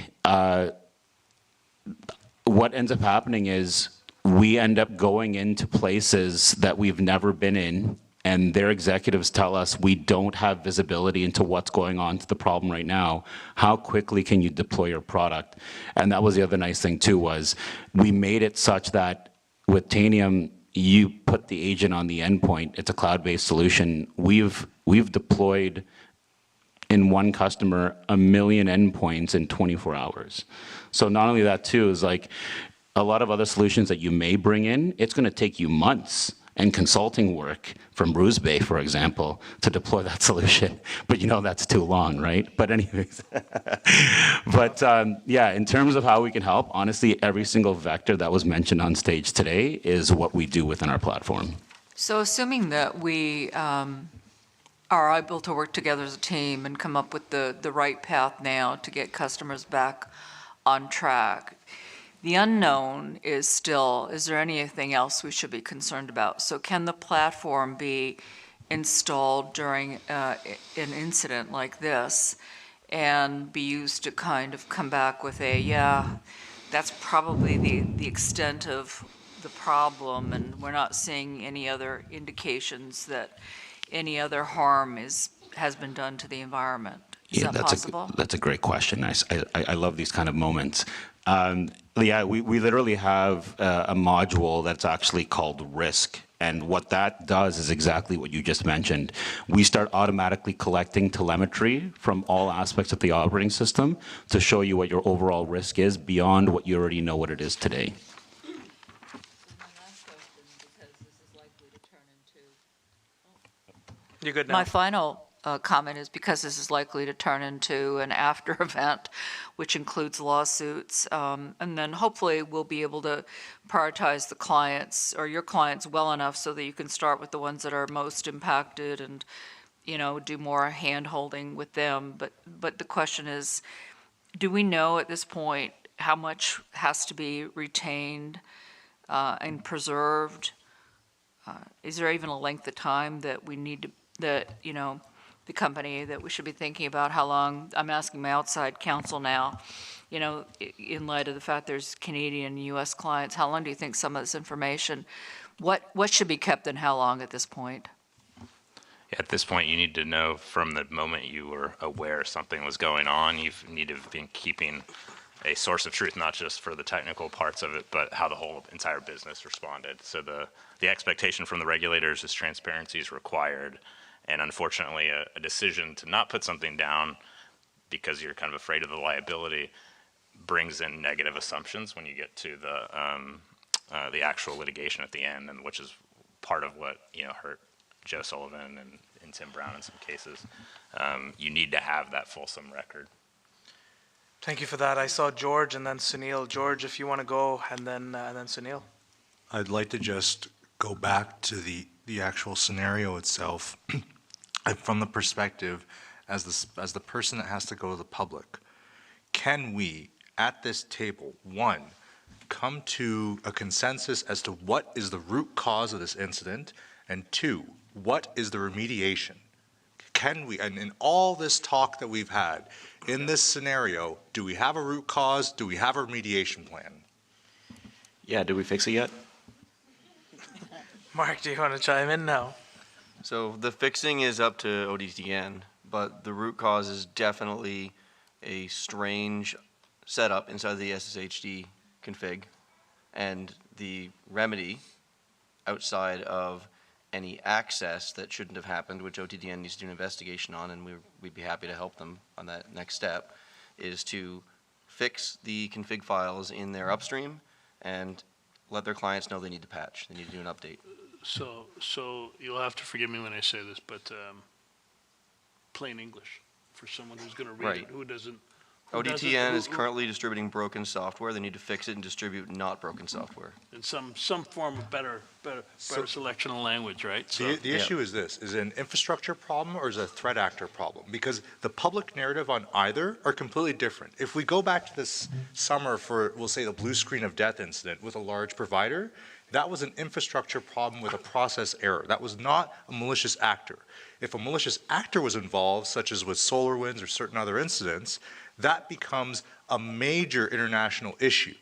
what ends up happening is we end up going into places that we've never been in, and their executives tell us we don't have visibility into what's going on to the problem right now. How quickly can you deploy your product? And that was the other nice thing too, was we made it such that with Tanium, you put the agent on the endpoint. It's a cloud-based solution. We've deployed in one customer 1 million endpoints in 24 hours. So not only that too, is like a lot of other solutions that you may bring in, it's going to take you months and consulting work from Bruce Bay, for example, to deploy that solution. But you know that's too long, right? But anyways, but yeah, in terms of how we can help, honestly, every single vector that was mentioned on stage today is what we do within our platform. So assuming that we are able to work together as a team and come up with the right path now to get customers back on track, the unknown is still, is there anything else we should be concerned about? So can the platform be installed during an incident like this and be used to kind of come back with a, yeah, that's probably the extent of the problem, and we're not seeing any other indications that any other harm has been done to the environment? Is that possible? That's a great question. I love these kind of moments. Yeah, we literally have a module that's actually called risk. And what that does is exactly what you just mentioned. We start automatically collecting telemetry from all aspects of the operating system to show you what your overall risk is beyond what you already know what it is today. You're good now. My final comment is because this is likely to turn into an after event, which includes lawsuits, and then hopefully we'll be able to prioritize the clients or your clients well enough so that you can start with the ones that are most impacted and, you know, do more hand-holding with them. But the question is, do we know at this point how much has to be retained and preserved? Is there even a length of time that we need to, that, you know, the company that we should be thinking about how long? I'm asking my outside counsel now, you know, in light of the fact there's Canadian and US clients, how long do you think some of this information, what should be kept and how long at this point? At this point, you need to know from the moment you were aware something was going on, you need to have been keeping a source of truth, not just for the technical parts of it, but how the whole entire business responded. So the expectation from the regulators is transparency is required. And unfortunately, a decision to not put something down because you're kind of afraid of the liability brings in negative assumptions when you get to the actual litigation at the end, and which is part of what, you know, hurt Joe Sullivan and Tim Brown in some cases. You need to have that fulsome record. Thank you for that. I saw George and then Sunil. George, if you want to go, and then Sunil. I'd like to just go back to the actual scenario itself. From the perspective as the person that has to go to the public, can we, at this table, one, come to a consensus as to what is the root cause of this incident, and two, what is the remediation? Can we, and in all this talk that we've had, in this scenario, do we have a root cause? Do we have a remediation plan? Yeah, did we fix it yet? Mark, do you want to chime in now? So the fixing is up to ODTN, but the root cause is definitely a strange setup inside the SSHD config, and the remedy outside of any access that shouldn't have happened, which ODTN needs to do an investigation on, and we'd be happy to help them on that next step, is to fix the config files in their upstream and let their clients know they need to patch. They need to do an update. So you'll have to forgive me when I say this, but plain English for someone who's going to read it, who doesn't. ODTN is currently distributing broken software. They need to fix it and distribute not broken software. In some form of better selection of language, right? So, the issue is this: is it an infrastructure problem or is it a threat actor problem? Because the public narrative on either are completely different. If we go back to this summer for, we'll say, the blue screen of death incident with a large provider, that was an infrastructure problem with a process error. That was not a malicious actor. If a malicious actor was involved, such as with SolarWinds or certain other incidents, that becomes a major international issue,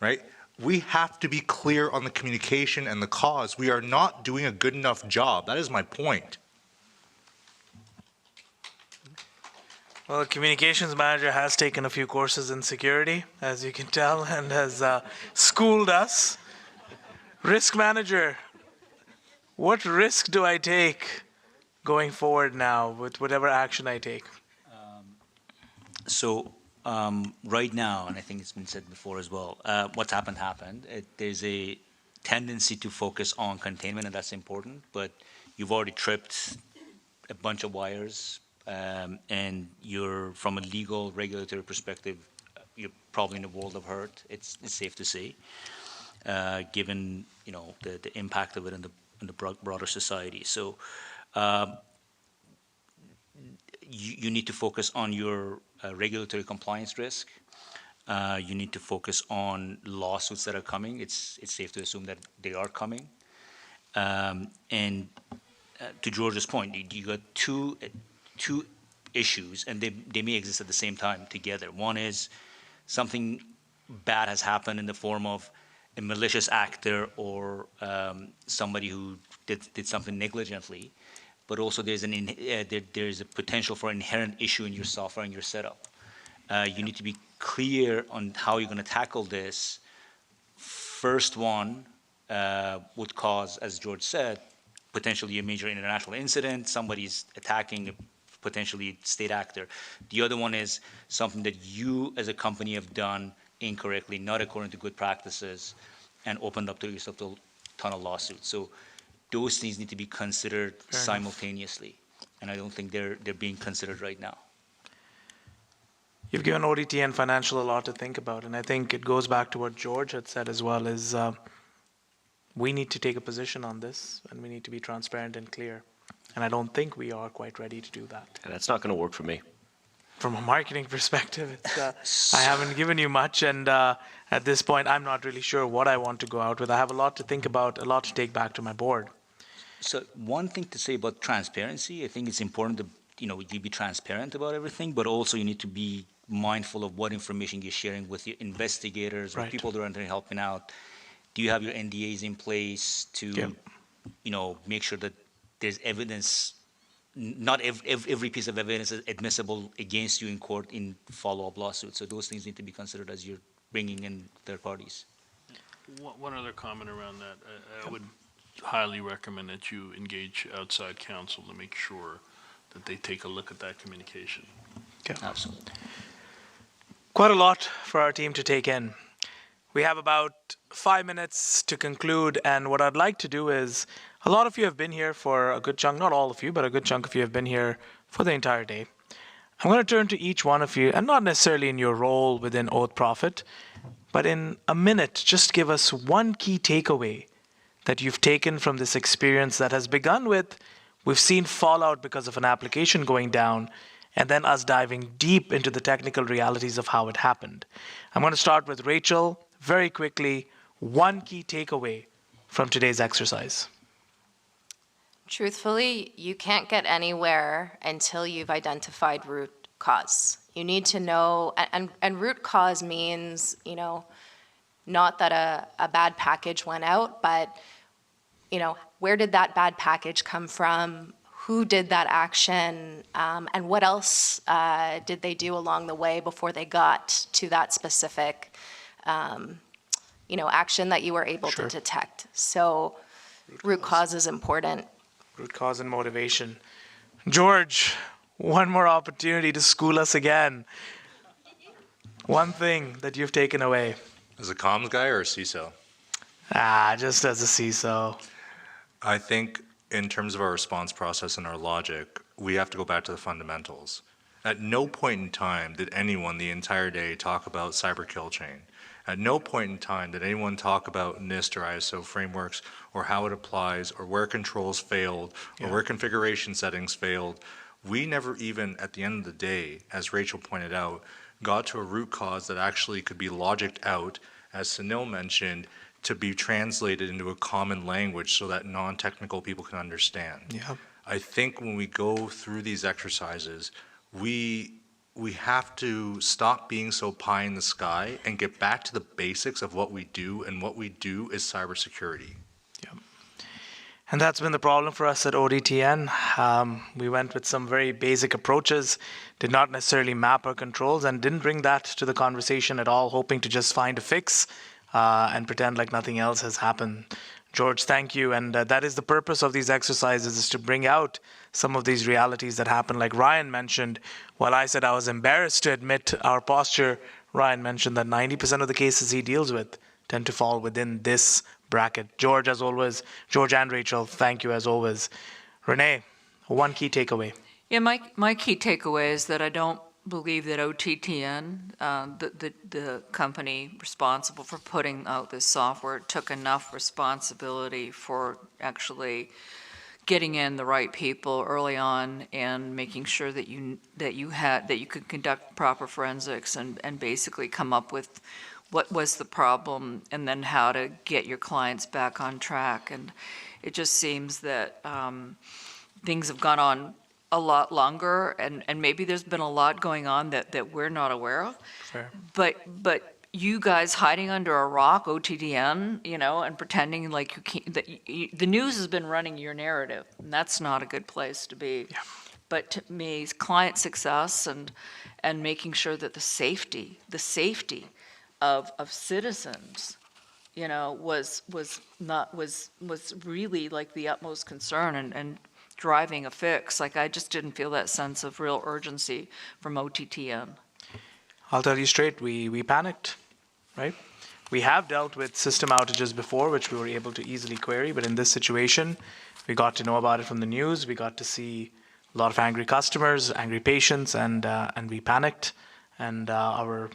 right? We have to be clear on the communication and the cause. We are not doing a good enough job. That is my point. Well, the communications manager has taken a few courses in security, as you can tell, and has schooled us. Risk manager, what risk do I take going forward now with whatever action I take? So right now, and I think it's been said before as well, what's happened. There's a tendency to focus on containment, and that's important, but you've already tripped a bunch of wires, and you're, from a legal, regulatory perspective, you're probably in a world of hurt, it's safe to say, given, the impact of it in the broader society. So you need to focus on your regulatory compliance risk. You need to focus on lawsuits that are coming. It's safe to assume that they are coming. And to George's point, you got two issues, and they may exist at the same time together. One is something bad has happened in the form of a malicious actor or somebody who did something negligently, but also there's a potential for an inherent issue in your software and your setup. You need to be clear on how you're going to tackle this. First one would cause, as George said, potentially a major international incident. Somebody's attacking a potentially state actor. The other one is something that you as a company have done incorrectly, not according to good practices, and opened up to yourself to a ton of lawsuits. So those things need to be considered simultaneously, and I don't think they're being considered right now. You've given ODTN Financial a lot to think about, and I think it goes back to what George had said as well, is we need to take a position on this, and we need to be transparent and clear. And I don't think we are quite ready to do that. And that's not going to work for me. From a marketing perspective, I haven't given you much, and at this point, I'm not really sure what I want to go out with. I have a lot to think about, a lot to take back to my board. So one thing to say about transparency, I think it's important to, you be transparent about everything, but also you need to be mindful of what information you're sharing with your investigators or people that are helping out. Do you have your NDAs in place to, make sure that there's evidence? Not every piece of evidence is admissible against you in court in follow-up lawsuits. So those things need to be considered as you're bringing in third parties. One other comment around that. I would highly recommend that you engage outside counsel to make sure that they take a look at that communication. Okay. Absolutely. Quite a lot for our team to take in. We have about 5 minutes to conclude, and what I'd like to do is, a lot of you have been here for a good chunk, not all of you, but a good chunk of you have been here for the entire day. I'm going to turn to each one of you, and not necessarily in your role within Oath Profit, but in a minute, just give us one key takeaway that you've taken from this experience that has begun with, we've seen fallout because of an application going down, and then us diving deep into the technical realities of how it happened. I'm going to start with Rachel. Very quickly, one key takeaway from today's exercise. Truthfully, you can't get anywhere until you've identified root cause. You need to know, and root cause means, not that a bad package went out, but, where did that bad package come from? Who did that action? And what else did they do along the way before they got to that specific action that you were able to detect. So root cause is important. Root cause and motivation. George, one more opportunity to school us again. One thing that you've taken away. As a comms guy or a CISO? Just as a CISO. I think in terms of our response process and our logic, we have to go back to the fundamentals. At no point in time did anyone the entire day talk about cyber kill chain. At no point in time did anyone talk about NIST or ISO frameworks or how it applies or where controls failed or where configuration settings failed. We never even, at the end of the day, as Rachel pointed out, got to a root cause that actually could be logicked out, as Sunil mentioned, to be translated into a common language so that non-technical people can understand. Yeah. I think when we go through these exercises, we have to stop being so pie in the sky and get back to the basics of what we do, and what we do is cybersecurity. Yeah. And that's been the problem for us at ODTN. We went with some very basic approaches, did not necessarily map our controls, and didn't bring that to the conversation at all, hoping to just find a fix and pretend like nothing else has happened. George, thank you. And that is the purpose of these exercises, is to bring out some of these realities that happen. Like Ryan mentioned, while I said I was embarrassed to admit our posture, Ryan mentioned that 90% of the cases he deals with tend to fall within this bracket. George, as always, George and Rachel, thank you as always. Renee, one key takeaway. Yeah, my key takeaway is that I don't believe that ODTN, the company responsible for putting out this software, took enough responsibility for actually getting in the right people early on and making sure that you could conduct proper forensics and basically come up with what was the problem and then how to get your clients back on track. And it just seems that things have gone on a lot longer, and maybe there's been a lot going on that we're not aware of. Fair. But you guys hiding under a rock, OTDN, and pretending like you can't, the news has been running your narrative, and that's not a good place to be. Yeah. But to me, client success and making sure that the safety of citizens, was really like the utmost concern and driving a fix. Like, I just didn't feel that sense of real urgency from OTTN. I'll tell you straight, we panicked, right? We have dealt with system outages before, which we were able to easily query, but in this situation, we got to know about it from the news. We got to see a lot of angry customers, angry patients, and we panicked, and our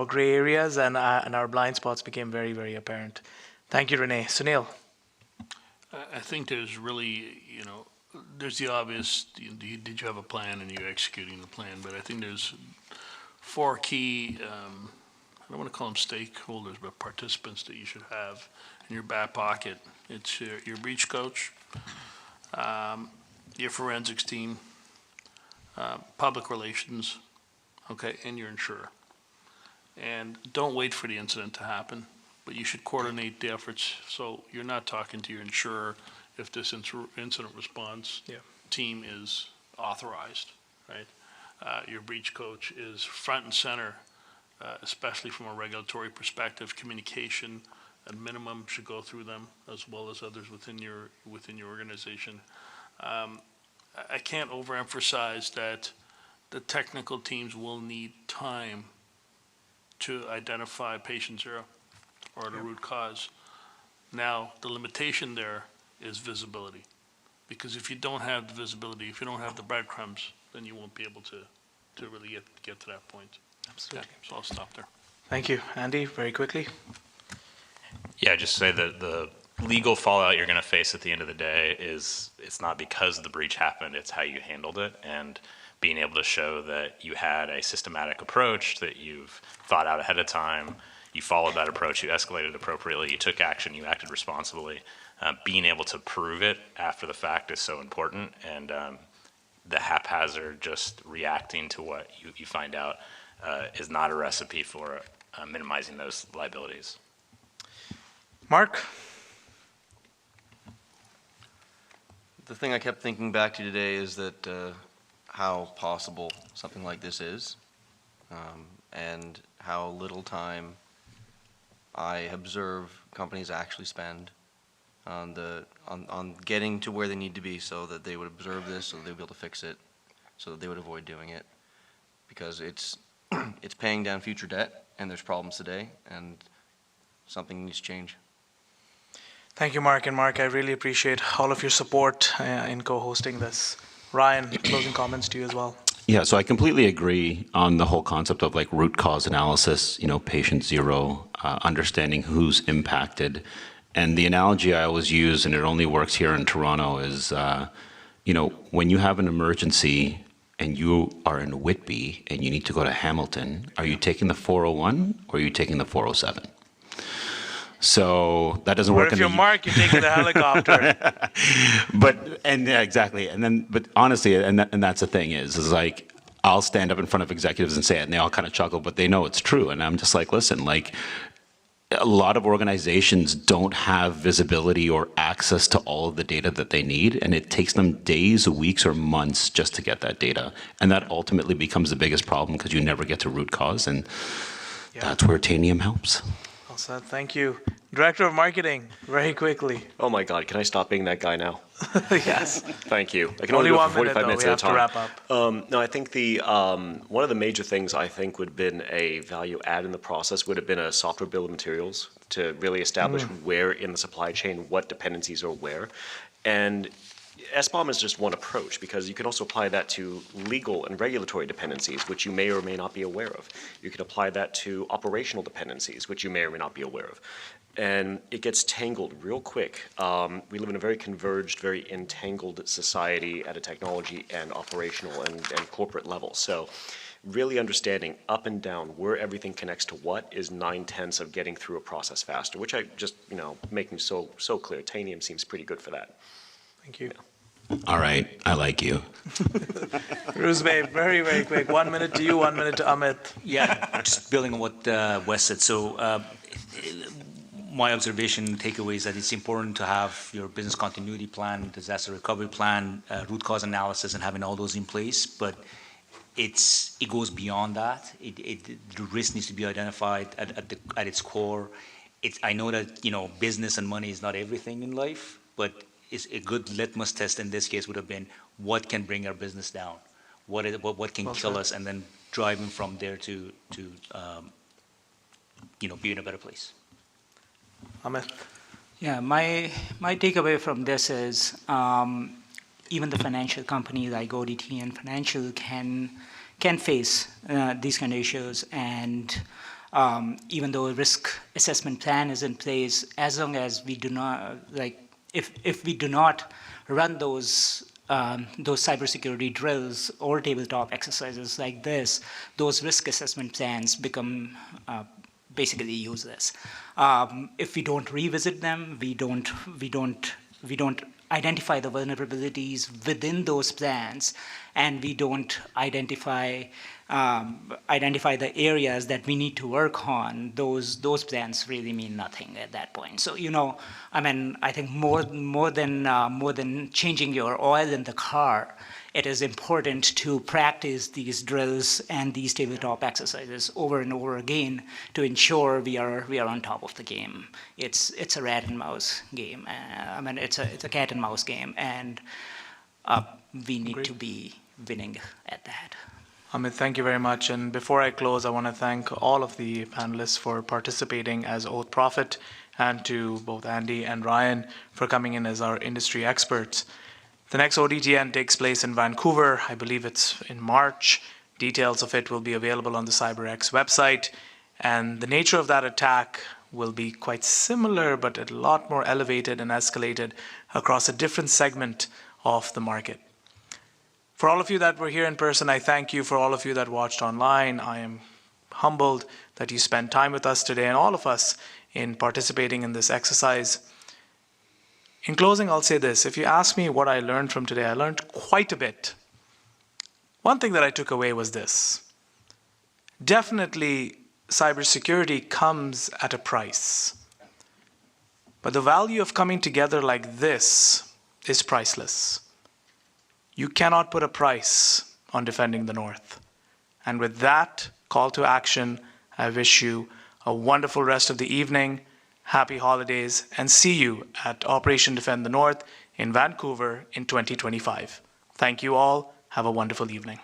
gray areas and our blind spots became very, very apparent. Thank you, Renee. Sunil. I think there's really, there's the obvious, did you have a plan and you're executing the plan, but I think there's 4 key, I don't want to call them stakeholders, but participants that you should have in your back pocket. It's your breach coach, your forensics team, public relations, okay, and your insurer. And don't wait for the incident to happen, but you should coordinate the efforts so you're not talking to your insurer if this incident response team is authorized, right? Your breach coach is front and center, especially from a regulatory perspective. Communication at minimum should go through them, as well as others within your organization. I can't overemphasize that the technical teams will need time to identify patient zero or the root cause. Now, the limitation there is visibility. Because if you don't have the visibility, if you don't have the breadcrumbs, then you won't be able to really get to that point. Absolutely. Yeah, so I'll stop there. Thank you. Andy, very quickly. Yeah, just say that the legal fallout you're going to face at the end of the day it's not because the breach happened, it's how you handled it, and being able to show that you had a systematic approach, that you've thought out ahead of time, you followed that approach, you escalated appropriately, you took action, you acted responsibly. Being able to prove it after the fact is so important, and the haphazard just reacting to what you find out is not a recipe for minimizing those liabilities. Mark? The thing I kept thinking back to today is that how possible something like this is, and how little time I observe companies actually spend on getting to where they need to be so that they would observe this, so that they'd be able to fix it, so that they would avoid doing it. Because it's paying down future debt, and there's problems today, and something needs to change. Thank you, Mark. And Mark, I really appreciate all of your support in co-hosting this. Ryan, closing comments to you as well. Yeah, so I completely agree on the whole concept of like root cause analysis, patient zero, understanding who's impacted. And the analogy I always use, and it only works here in Toronto, is, when you have an emergency and you are in Whitby and you need to go to Hamilton, are you taking the 401 or are you taking the 407? So that doesn't work. Or if you're Mark, you're taking the helicopter. Exactly. But honestly, and that's the thing is like, I'll stand up in front of executives and say it, and they all kind of chuckle, but they know it's true. And I'm just like, listen, like, a lot of organizations don't have visibility or access to all of the data that they need, and it takes them days, weeks, or months just to get that data. And that ultimately becomes the biggest problem because you never get to root cause, and that's where Tanium helps. Well So thank you. Director of Marketing, very quickly. Oh my God, can I stop being that guy now? Yes. Thank you. I can Only only do it 1 for 45 minute, though. minutes We at a have to time. wrap up. No, I think one of the major things I think would have been a value add in the process would have been a software bill of materials to really establish where in the supply chain, what dependencies are where. And SBOM is just one approach, because you can also apply that to legal and regulatory dependencies, which you may or may not be aware of. You can apply that to operational dependencies, which you may or may not be aware of. And it gets tangled real quick. We live in a very converged, very entangled society at a technology and operational and corporate level. So really understanding up and down where everything connects to what is 9/10 of getting through a process faster, which I just, making so clear. Tanium seems pretty good for that. Thank you. All right, I like you. Ruzbe, very, very quick. 1 minute to you, 1 minute to Amit. Yeah, just building on what Wes said. So my observation takeaway is that it's important to have your business continuity plan, disaster recovery plan, root cause analysis, and having all those in place. But it goes beyond that. The risk needs to be identified at its core. I know that business and money is not everything in life, but it's a good litmus test in this case would have been what can bring our business down, what can kill us, and then driving from there to be in a better place. Amit. Yeah, my takeaway from this is even the financial company like ODTN Financial can face these kind of issues, and even though a risk assessment plan is in place, as long as we do not if we do not run those cybersecurity drills or tabletop exercises like this, those risk assessment plans become basically useless. If we don't revisit them, we don't identify the vulnerabilities within those plans, and we don't identify the areas that we need to work on, those plans really mean nothing at that point. So I think more than changing your oil in the car, it is important to practice these drills and these tabletop exercises over and over again to ensure we are on top of the game. It's a rat and mouse game. It's a cat and mouse game, and we need to be winning at that. Amit, thank you very much. And before I close, I want to thank all of the panelists for participating as Oath Prophet, and to both Andy and Ryan for coming in as our industry experts. The next ODTN takes place in Vancouver. I believe it's in March. Details of it will be available on the siberX website. And the nature of that attack will be quite similar, but a lot more elevated and escalated across a different segment of the market. For all of you that were here in person, I thank you. For all of you that watched online, I am humbled that you spent time with us today, and all of us in participating in this exercise. In closing, I'll say this. If you ask me what I learned from today, I learned quite a bit. One thing that I took away was this. Definitely, cybersecurity comes at a price. But the value of coming together like this is priceless. You cannot put a price on defending the North. And with that call to action, I wish you a wonderful rest of the evening, happy holidays, and see you at Operation Defend the North in Vancouver in 2025. Thank you all. Have a wonderful evening.